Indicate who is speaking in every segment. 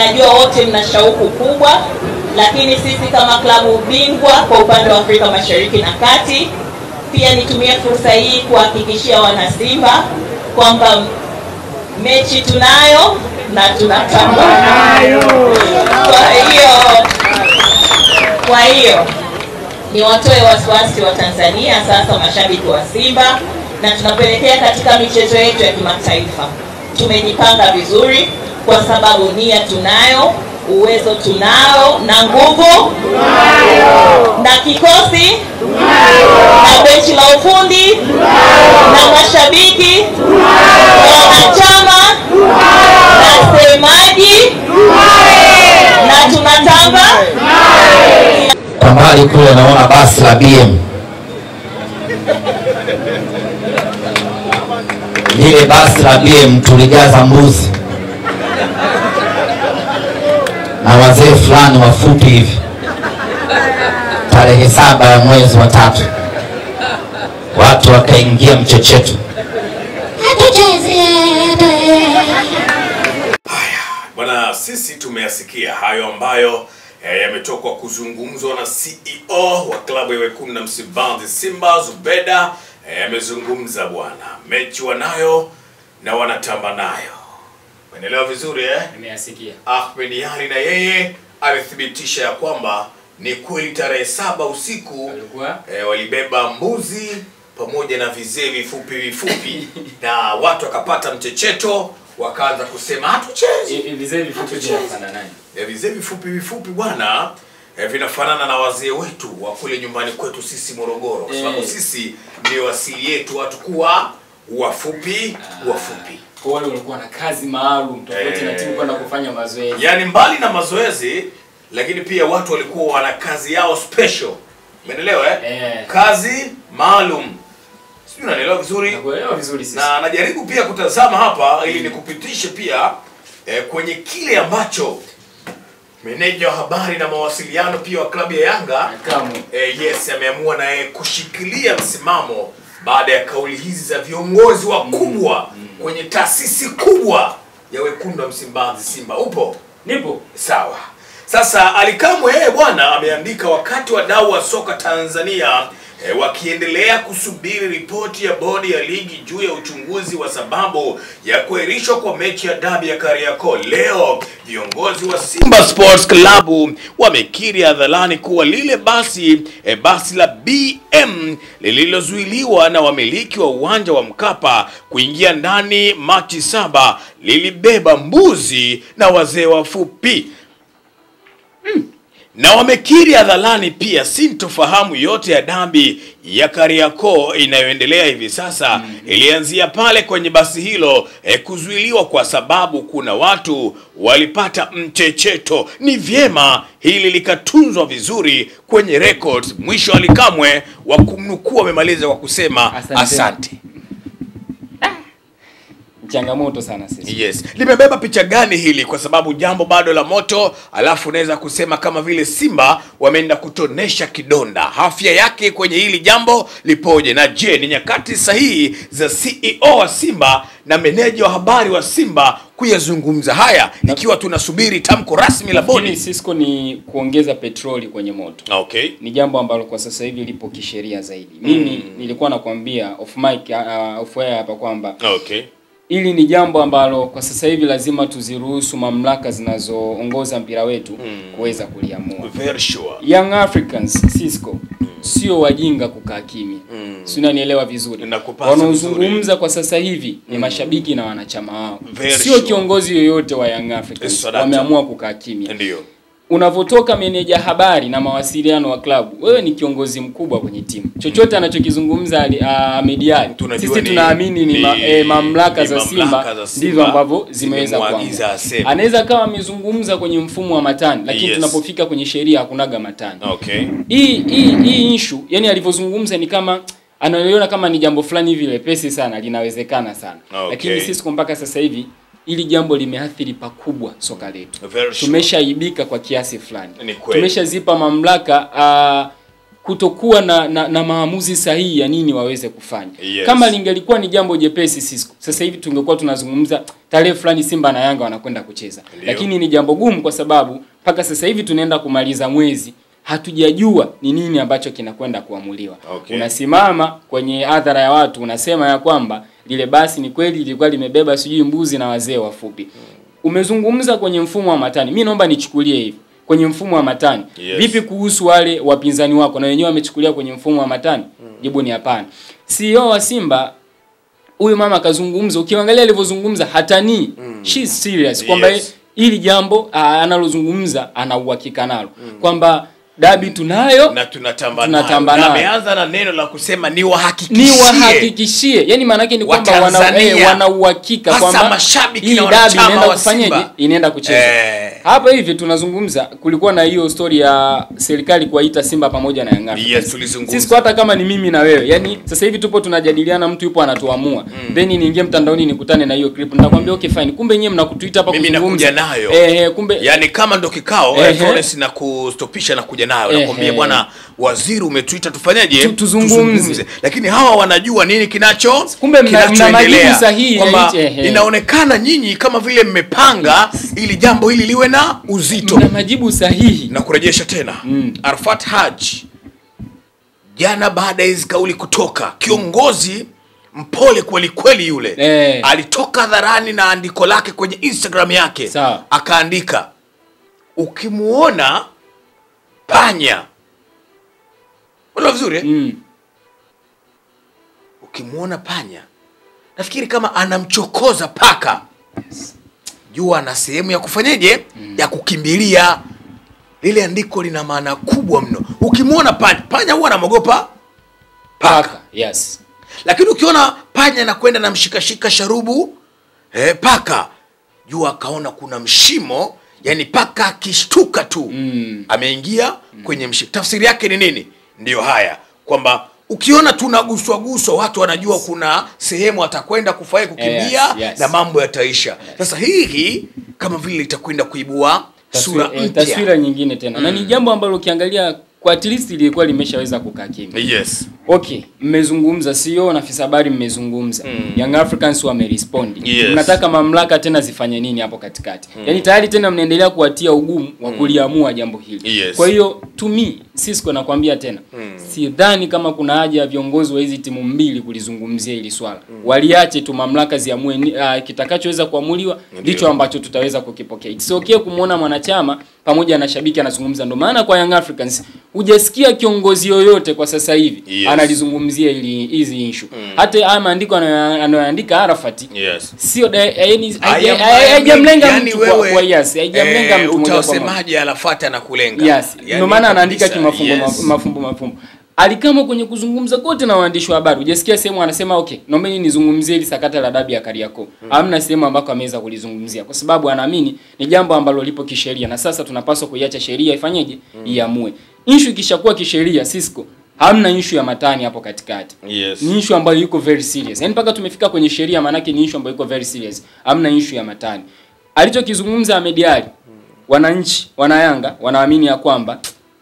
Speaker 1: najua wote mna shauku kubwa, lakini sisi kama klabu bingwa kwa upande wa Afrika Mashariki na Kati, pia nitumie fursa hii kuhakikishia wana Simba kwamba mechi tunayo na tunatamba nayo. Kwa hiyo ni watoe wasiwasi wa Tanzania sasa, mashabiki wa Simba, na tunapelekea katika michezo yetu ya kimataifa. Tumejipanga vizuri kwa sababu nia tunayo, uwezo tunao, na nguvu tunayo, na kikosi tunayo, na benchi la ufundi tunayo, na mashabiki tunayo, na wanachama tunayo, na semaji tunayo, na tunatamba tunayo.
Speaker 2: Kwa mbali kule naona basi la BM. Lile basi la BM tulijaza mbuzi na wazee fulani wafupi hivi tarehe 7 ya mwezi wa 3. Watu wakaingia mchecheto.
Speaker 3: Haya, bwana, sisi tumeyasikia hayo ambayo yametoka kuzungumzwa na CEO wa klabu ya Wekundu wa Msimbazi Simba, Zubeda. Amezungumza bwana, mechi wanayo na wanatamba nayo. Umeelewa vizuri
Speaker 4: Nimeyasikia.
Speaker 3: Ahmed Ally na yeye amethibitisha ya kwamba ni kweli tarehe 7 usiku walibeba mbuzi pamoja na vizee vifupi na watu wakapata mchecheto, wakaanza kusema hatuchezi.
Speaker 4: Vizee vifupi vinafanana nani?
Speaker 3: Vizee vifupi bwana vinafanana na wazee wetu wa kule nyumbani kwetu sisi Morogoro, kwa sababu sisi ndio asili yetu watu kuwa wafupi.
Speaker 4: Kwa wale walikuwa na kazi maalum tofauti na timu kwenda kufanya mazoezi.
Speaker 3: Yaani mbali na mazoezi, lakini pia watu walikuwa wana kazi yao special. Umeelewa Kazi maalum. Sijui unanielewa vizuri?
Speaker 4: Nakuelewa vizuri sisi.
Speaker 3: Na najaribu pia kutazama hapa ili nikupitishe pia kwenye kile ambacho meneja wa habari na mawasiliano pia wa klabu ya Yanga ameamua naye kushikilia msimamo baada ya kauli hizi za viongozi wakubwa kwenye taasisi kubwa ya Wekundu wa Msimbazi Simba. Upo?
Speaker 4: Nipo.
Speaker 3: Sawa. Sasa Ally Kamwe bwana ameandika, wakati wadau wa soka Tanzania wakiendelea kusubiri ripoti ya bodi ya ligi juu ya uchunguzi wa sababu ya kuahirishwa kwa mechi ya dabi ya Kariakoo, leo viongozi wa Simba Sports Club wamekiri hadharani kuwa lile basi la BM lililozuiliwa na wamiliki wa uwanja wa Mkapa kuingia ndani Machi 7 lilibeba mbuzi na wazee wafupi. Na wamekiri hadharani pia sintofahamu yote ya dabi ya Kariakoo inayoendelea hivi sasa ilianzia pale kwenye basi hilo kuzuiliwa kwa sababu kuna watu walipata mchecheto. Ni vyema hili likatunzwa vizuri kwenye records. Mwisho Ally Kamwe wa kumnukuu amemaliza kwa kusema asante.
Speaker 4: Changamoto sana sisi.
Speaker 3: Yes. Limebeba picha gani hili? Kwa sababu jambo bado la moto, alafu naweza kusema kama vile Simba wameenda kutonesha kidonda. Afya yake kwenye hili jambo lipoje? Na je, ni nyakati sahihi za CEO wa Simba na meneja wa habari wa Simba kuyazungumza haya ikiwa tunasubiri tamko rasmi la bodi?
Speaker 4: Cisco ni kuongeza petroli kwenye moto.
Speaker 3: Okay.
Speaker 4: Ni jambo ambalo kwa sasa hivi lipo kisheria zaidi. Mimi nilikuwa nakwambia off mic off air hapa kwamba hili ni jambo ambalo kwa sasa hivi lazima tuziruhusu mamlaka zinazoongoza mpira wetu kuweza kuliamua.
Speaker 3: Very sure.
Speaker 4: Young Africans Cisco sio wajinga kukaa kimya. Si unanielewa vizuri? Wanaozungumza kwa sasa hivi ni mashabiki na wanachama wao. Sio kiongozi yoyote wa Young Africans wameamua kukaa kimya.
Speaker 3: Ndio.
Speaker 4: Unavotoka meneja habari na mawasiliano wa klabu, wewe ni kiongozi mkubwa kwenye timu. Chochote anachokizungumza Ahmed Ally, sisi tunaamini ni mamlaka za Simba ndivyo ambavyo zimeweza kuamua. Anaweza kama amezungumza kwenye mfumo wa matani, lakini tunapofika kwenye sheria hakunaga matani. Hii issue, yani alivyozungumza ni kama analiona kama ni jambo fulani hivi lepesi sana, linawezekana sana. Lakini sisi mpaka sasa hivi ili jambo limeathiri pakubwa soka letu. Tumeshaibika kwa kiasi fulani. Tumeshazipa mamlaka kutokuwa na maamuzi sahihi ya nini waweze kufanya.
Speaker 3: Yes.
Speaker 4: Kama lingelikuwa ni jambo jepesi Sisco, sasa hivi tungekuwa tunazungumza tarehe fulani Simba na Yanga wanakwenda kucheza.
Speaker 3: Ndiyo.
Speaker 4: Lakini ni jambo gumu kwa sababu mpaka sasa hivi tunaenda kumaliza mwezi, hatujajua ni nini ambacho kinakwenda kuamuliwa.
Speaker 3: Okay.
Speaker 4: Unasimama kwenye hadhara ya watu unasema ya kwamba lile basi ni kweli lilikuwa limebeba sijui mbuzi na wazee wafupi. Umezungumza kwenye mfumo wa matani. Mimi naomba nichukulie hivi. Kwenye mfumo wa matani.
Speaker 3: Yes.
Speaker 4: Vipi kuhusu wale wapinzani wako na wenyewe wamechukulia kwenye mfumo wa matani? Jibu ni hapana. CEO wa Simba huyu mama kazungumza, ukiangalia alivyozungumza hatani. She's serious kwamba
Speaker 3: Yes.
Speaker 4: hili jambo analozungumza ana uhakika nalo. Kwamba dabi tunayo
Speaker 3: na tunatamba
Speaker 4: nayo.
Speaker 3: Na ameanza na neno la kusema ni
Speaker 4: wahakikishie. Yani maana yake ni kwamba wana uhakika kwamba
Speaker 3: mashabiki na
Speaker 4: dabi inaenda kufanyaje, inaenda kucheza. Hapa hivi tunazungumza kulikuwa na hiyo story ya serikali kuwaita Simba pamoja na Yanga.
Speaker 3: Yes, tulizungumza.
Speaker 4: Sisi hata kama ni mimi na wewe, yani sasa hivi tupo tunajadiliana, mtu yupo anatuamua. Then niingie mtandaoni nikutane na hiyo clip. Nitakwambia okay fine. Kumbe nyewe mnakutuita hapa kuzungumza.
Speaker 3: Mimi nakuja nayo.
Speaker 4: Kumbe
Speaker 3: yani kama ndo kikao Florence na kustopisha na kuja nayo. Nakwambia bwana waziri umetuita tufanyaje?
Speaker 4: Tuzungumze.
Speaker 3: Lakini hawa wanajua nini kinacho?
Speaker 4: Kumbe mna majibu sahihi.
Speaker 3: Inaonekana nyinyi kama vile mmepanga ili jambo hili liwe na uzito.
Speaker 4: Mna majibu sahihi.
Speaker 3: Na kurejesha tena. Arafat Haji jana baada ya hizo kauli kutoka, kiongozi mpole kweli kweli yule alitoka hadharani na andiko lake kwenye Instagram yake. Akaandika, ukimuona panya, wala vizuri ukimuona panya, nafikiri kama anamchokoza paka, jua na sehemu ya kufanyaje, ya kukimbilia. Lile andiko lina maana kubwa mno. Ukimuona panya huwa anamogopa paka.
Speaker 4: Yes.
Speaker 3: Lakini ukiona panya na kwenda na mshikashika sharubu paka, jua akaona kuna mshimo, yani paka akishtuka tu ameingia kwenye mshimo. Tafsiri yake ni nini? Ndiyo haya kwamba ukiona tunaguswa watu wanajua kuna sehemu atakwenda kufanya kukimbia.
Speaker 4: Yes.
Speaker 3: Na mambo yataisha. Sasa hii kama vile itakwenda kuibua sura mpya,
Speaker 4: taswira nyingine tena. Na ni jambo ambalo ukiangalia kwa at least ilikuwa limeshaweza kukaa kimya.
Speaker 3: Yes.
Speaker 4: Okay, mmezungumza, CEO na afisa habari mmezungumza. Young Africans wamerespond.
Speaker 3: Yes.
Speaker 4: Mnataka mamlaka tena zifanye nini hapo katikati? Yaani tayari tena mnaendelea kuwatia ugumu wa kuliamua jambo hili.
Speaker 3: Yes.
Speaker 4: Kwa hiyo to me Sisco nakwambia tena, sidhani kama kuna haja ya viongozi wa hizi timu mbili kulizungumzia hili swala. Waliache tu mamlaka ziamue kitakachoweza kuamuliwa, ndicho ambacho tutaweza kukipokea. It's okay kumuona mwanachama pamoja na shabiki anazungumza. Ndio maana kwa Young Africans hujasikia kiongozi yoyote kwa sasa hivi analizungumzia hizi issue. Hata haya maandiko anayoandika Arafat, sio haijamlenga mtu kwa yes, haijamlenga mtu mmoja kwa
Speaker 3: mmoja. Arafat anakulenga.
Speaker 4: Yes. Ndio maana anaandika kimafumbo. Alikama kwenye kuzungumza kote na waandishi wa habari. Hujasikia sehemu anasema okay, naombeni nizungumzie ile sakata la dabi ya Kariakoo. Hamna sehemu ambako ameweza kulizungumzia kwa sababu anaamini ni jambo ambalo lipo kisheria na sasa tunapaswa kuiacha sheria ifanyeje, iamue. Issue ikishakuwa kisheria Sisco, hamna issue ya matani hapo katikati. Ni issue ambayo iko very serious. Yaani mpaka tumefika kwenye sheria maana yake ni issue ambayo iko very serious. Hamna issue ya matani. Alichokizungumza Ahmed Ally, wananchi, wanayanga wanaamini ya kwamba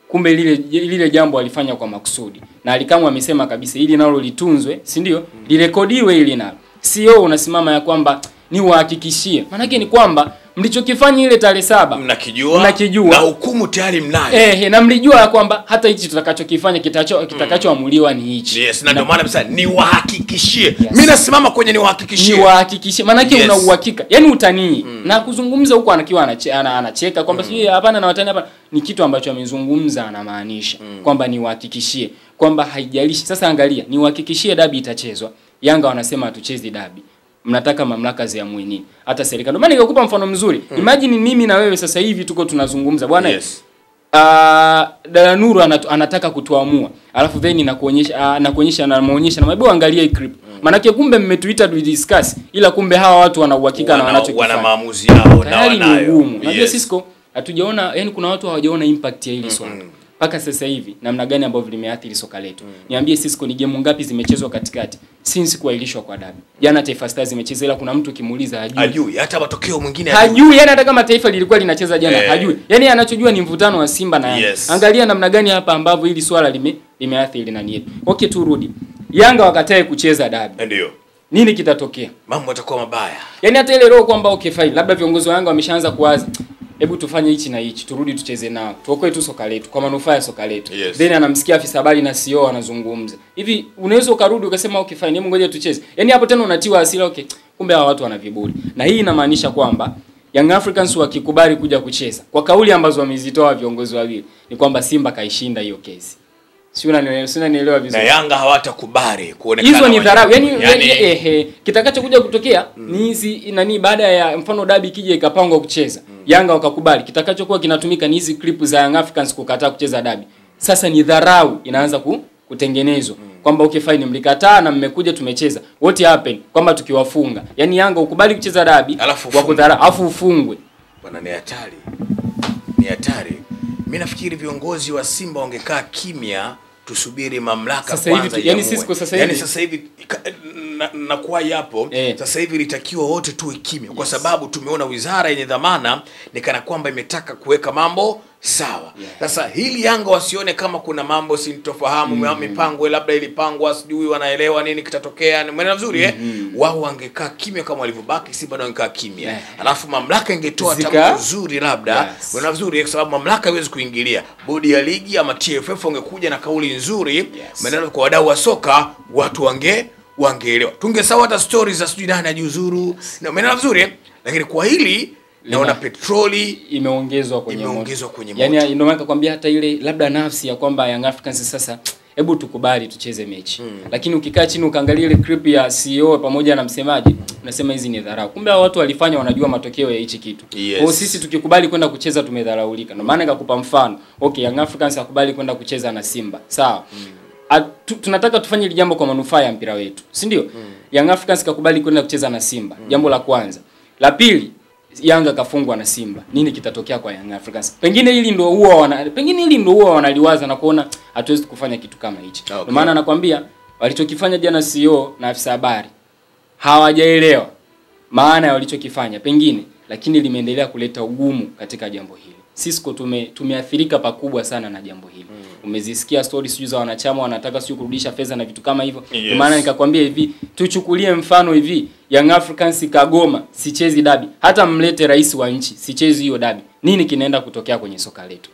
Speaker 4: kumbe lile jambo alifanya kwa makusudi. Na Alikamwe amesema kabisa ili nalo litunzwe, si ndio? Lirekodiwe ili nalo. CEO unasimama ya kwamba ni wahakikishie. Maana yake ni kwamba mlichokifanya ile tarehe 7 mnakijua
Speaker 3: na hukumu tayari mnayo.
Speaker 4: Na mlijua ya kwamba hata hichi tutakachokifanya kitakachoamuliwa ni hichi.
Speaker 3: Yes, na ndio maana sasa ni wahakikishie. Mimi nasimama kwenye ni wahakikishie.
Speaker 4: Ni wahakikishie. Maana yake una uhakika. Yaani utanii. Na kuzungumza huko anakiwa anacheka kwamba sio hapana na watani hapa, ni kitu ambacho amezungumza anamaanisha kwamba ni wahakikishie kwamba haijalishi. Sasa angalia, ni wahakikishie dabi itachezwa. Yanga wanasema hatuchezi dabi. Mnataka mamlaka ziamue nini? Hata serikali. Ndio maana nikakupa mfano mzuri. Imagine mimi na wewe sasa hivi tuko tunazungumza. Bwana Dada Nuru anataka kutuamua. Alafu then nakuonyesha na maonyesha angalia hii clip. Maana yake kumbe mmetuita to discuss ila kumbe hawa watu wana uhakika na wanachokifanya.
Speaker 3: Wana maamuzi yao na wanayo.
Speaker 4: Unajua Sisco hatujaona, yani kuna watu hawajaona impact ya hili swala. mpaka sasa hivi namna gani ambavyo limeathiri soka letu. Niambie Cisco, ni game ngapi zimechezwa katikati since kuahirishwa kwa dabi? Jana Taifa Stars zimecheza, ila kuna mtu kimuuliza
Speaker 3: hajui hata matokeo mwingine
Speaker 4: hajui. Yani hata kama Taifa lilikuwa linacheza jana hajui. Yani anachojua ni mvutano wa Simba na Yanga. Angalia namna gani hapa ambavyo hili swala limeathiri nani yetu. Okay, turudi. Yanga wakatae kucheza dabi.
Speaker 3: Ndio.
Speaker 4: Nini kitatokea?
Speaker 3: Mambo yatakuwa mabaya.
Speaker 4: Yani hata ile roho kwamba okay fine, labda viongozi wa Yanga wameshaanza kuwaza, hebu tufanye hichi na hichi, turudi tucheze nao, tuokoe tu soka letu kwa manufaa ya soka letu. Then anamsikia afisa habari na CEO anazungumza hivi, unaweza ukarudi ukasema okay fine, hebu ngoja tucheze. Yani hapo tena unatiwa hasira, okay kumbe hawa watu wana viburi. Na hii inamaanisha kwamba Young Africans wakikubali kuja kucheza kwa kauli ambazo wamezitoa viongozi wawili, ni kwamba Simba kaishinda hiyo kesi. Sina nielewa vizuri.
Speaker 3: Na Yanga hawatakubali kuonekana.
Speaker 4: Hizo ni dharau. Yani kitakachokuja kutokea ni hizi nani, baada ya mfano dabi kija ikapangwa kucheza. Yanga wakakubali. Kitakachokuwa kinatumika ni hizi clip za Young Africans kukataa kucheza dabi. Sasa ni dharau inaanza kutengenezwa. Kwamba okay fine, mlikataa na mmekuja tumecheza. What happened? Kwamba tukiwafunga. Yani Yanga ukubali kucheza dabi wa kudharau afu ufungwe.
Speaker 3: Bwana, ni hatari. Ni hatari. Mimi nafikiri viongozi wa Simba wangekaa kimya, tusubiri mamlaka
Speaker 4: sasa
Speaker 3: kwanza.
Speaker 4: Yani Cisco sasa hivi.
Speaker 3: Yani sasa hivi na kwa hapo sasa hivi litakiwa wote tuwe kimya kwa sababu tumeona wizara yenye dhamana ni kana kwamba imetaka kuweka mambo sawa. Sasa hili Yanga wasione kama kuna mambo sintofahamu, mipango labda ilipangwa sijui wanaelewa nini kitatokea. Ni mwenendo mzuri wao wangekaa kimya kama walivyobaki Simba na wangekaa kimya. Alafu mamlaka ingetoa tamko nzuri labda. Mwenendo mzuri kwa sababu mamlaka haiwezi kuingilia. Bodi ya ligi ama TFF wangekuja na kauli nzuri, mwenendo kwa wadau wa soka, watu wangeelewa. Tungesawa hata stories za sijui nani ajiuzuru. Na mwenendo mzuri, lakini kwa hili naona petroli
Speaker 4: imeongezwa kwenye moto. Yani ndio maana kwambia hata ile labda nafsi ya kwamba Young Africans sasa hebu tukubali tucheze mechi. Lakini ukikaa chini ukaangalia ile clip ya CEO pamoja na msemaji, unasema hizi ni dharau. Kumbe hao watu walifanya wanajua matokeo ya hichi kitu. Kwa sisi tukikubali kwenda kucheza tumedharaulika. Ndio maana nikakupa mfano. Okay, Young Africans akubali kwenda kucheza na Simba. Sawa. Tunataka tufanye hili jambo kwa manufaa ya mpira wetu. Si ndio? Young Africans kakubali kwenda kucheza na Simba. Jambo la kwanza. La pili, Yanga kafungwa na Simba. Nini kitatokea kwa Young Africans? Pengine hili ndio huwa wanaliwaza na kuona hatuwezi kufanya kitu kama hichi. Ndio maana nakwambia walichokifanya jana CEO na afisa habari hawajaelewa maana ya walichokifanya pengine, lakini limeendelea kuleta ugumu katika jambo hili. Cisco tumeathirika pakubwa sana na jambo hili. Umezisikia stories siju za wanachama wanataka siju kurudisha fedha na vitu kama hivyo. Kwa maana nikakwambia hivi, tuchukulie mfano hivi, Young Africans Kagoma sichezi dabi. Hata mlete rais wa nchi sichezi hiyo dabi. Nini kinaenda kutokea kwenye soka letu?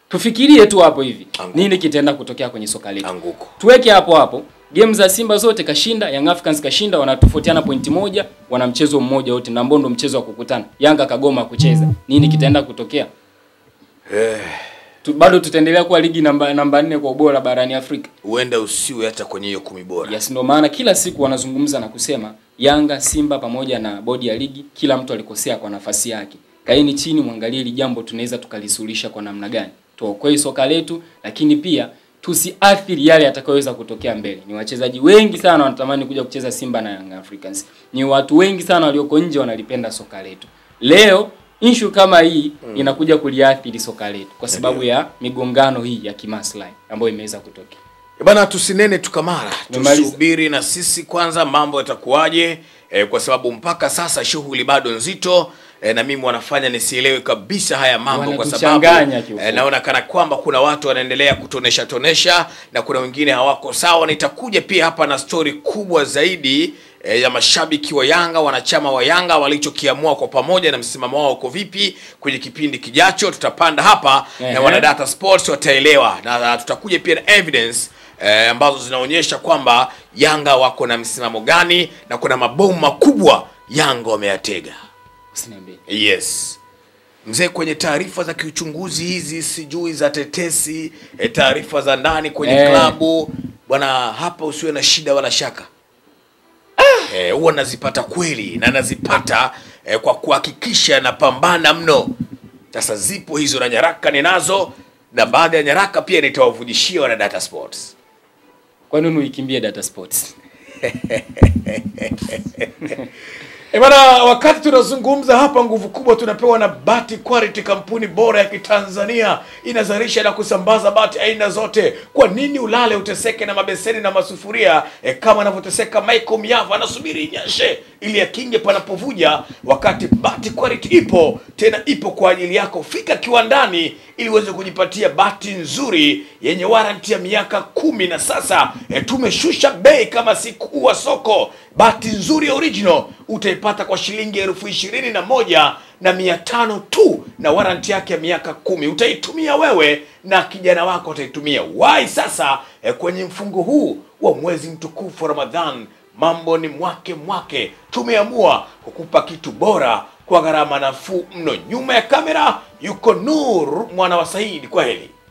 Speaker 4: Tufikirie tu hapo hivi. Nini kitaenda kutokea kwenye soka letu? Tuweke hapo. Game za Simba zote kashinda, Young Africans kashinda, wanatofautiana pointi moja, wana mchezo mmoja wote na mbondo mchezo wa kukutana. Yanga Kagoma kucheza. Nini kitaenda kutokea? Bado tutaendelea kuwa ligi namba 4 kwa ubora barani Afrika.
Speaker 3: Huenda usiwe hata kwenye hiyo 10 bora.
Speaker 4: Yes, ndio maana kila siku wanazungumza na kusema Yanga, Simba pamoja na bodi ya ligi, kila mtu alikosea kwa nafasi yake. Kaeni chini muangalie hili jambo tunaweza tukalisuhulisha kwa namna gani. Tuokoe soka letu, lakini pia tusiathiri yale yatakayoweza kutokea mbele. Ni wachezaji wengi sana wanatamani kuja kucheza Simba na Young Africans. Ni watu wengi sana walioko nje wanalipenda soka letu. Leo issue kama hii inakuja kuliathiri soka letu kwa sababu ya migongano hii ya kimaslahi ambayo imeweza kutokea.
Speaker 3: Bana, tusinene tukamara. Tusubiri na sisi kwanza mambo yatakuwaje, kwa sababu mpaka sasa shughuli bado nzito. Na mimi wanafanya nisielewe kabisa haya mambo kwa sababu naona kana kwamba kuna watu wanaendelea kutonesha na kuna wengine hawako sawa. Nitakuja pia hapa na story kubwa zaidi ya mashabiki wa Yanga, wanachama wa Yanga walichokiamua kwa pamoja na msimamo wao uko vipi kwenye kipindi kijacho. Tutapanda hapa na wana Data Sports wataelewa, na tutakuja pia na evidence ambazo zinaonyesha kwamba Yanga wako na msimamo gani na kuna mabomu makubwa Yanga wameyatega. Yes. Mzee, kwenye taarifa za kiuchunguzi hizi sijui za tetesi, taarifa za ndani kwenye klabu, bwana, hapa usiwe na shida wala shaka. Huwa nazipata kweli na nazipata kwa kuhakikisha na pambana mno. Sasa zipo hizo na nyaraka ninazo, na baada ya nyaraka pia nitawavujishia wana Data Sports.
Speaker 4: Kwa nini uikimbie Data Sports?
Speaker 3: Bana, wakati tunazungumza hapa, nguvu kubwa tunapewa na Bati Quality, kampuni bora ya Kitanzania, inazalisha na kusambaza bati aina zote. Kwa nini ulale uteseke na mabeseni na masufuria kama anavyoteseka Michael Miava? Anasubiri inyeshe ili akinge panapovuja, wakati Bati Quality ipo, tena ipo kwa ajili yako. Fika kiwandani ili uweze kujipatia bati nzuri yenye warranty ya miaka 10, na sasa tumeshusha bei kama siku wa soko. Bati nzuri original utaipata kwa shilingi 21,500 tu, na warranty yake ya miaka 10. Utaitumia wewe na kijana wako utaitumia. Wai sasa kwenye mfungo huu wa mwezi mtukufu Ramadhan, mambo ni mwake. Tumeamua kukupa kitu bora kwa gharama nafuu mno. Nyuma ya kamera yuko Nur mwana wa Saidi. Kwa heri.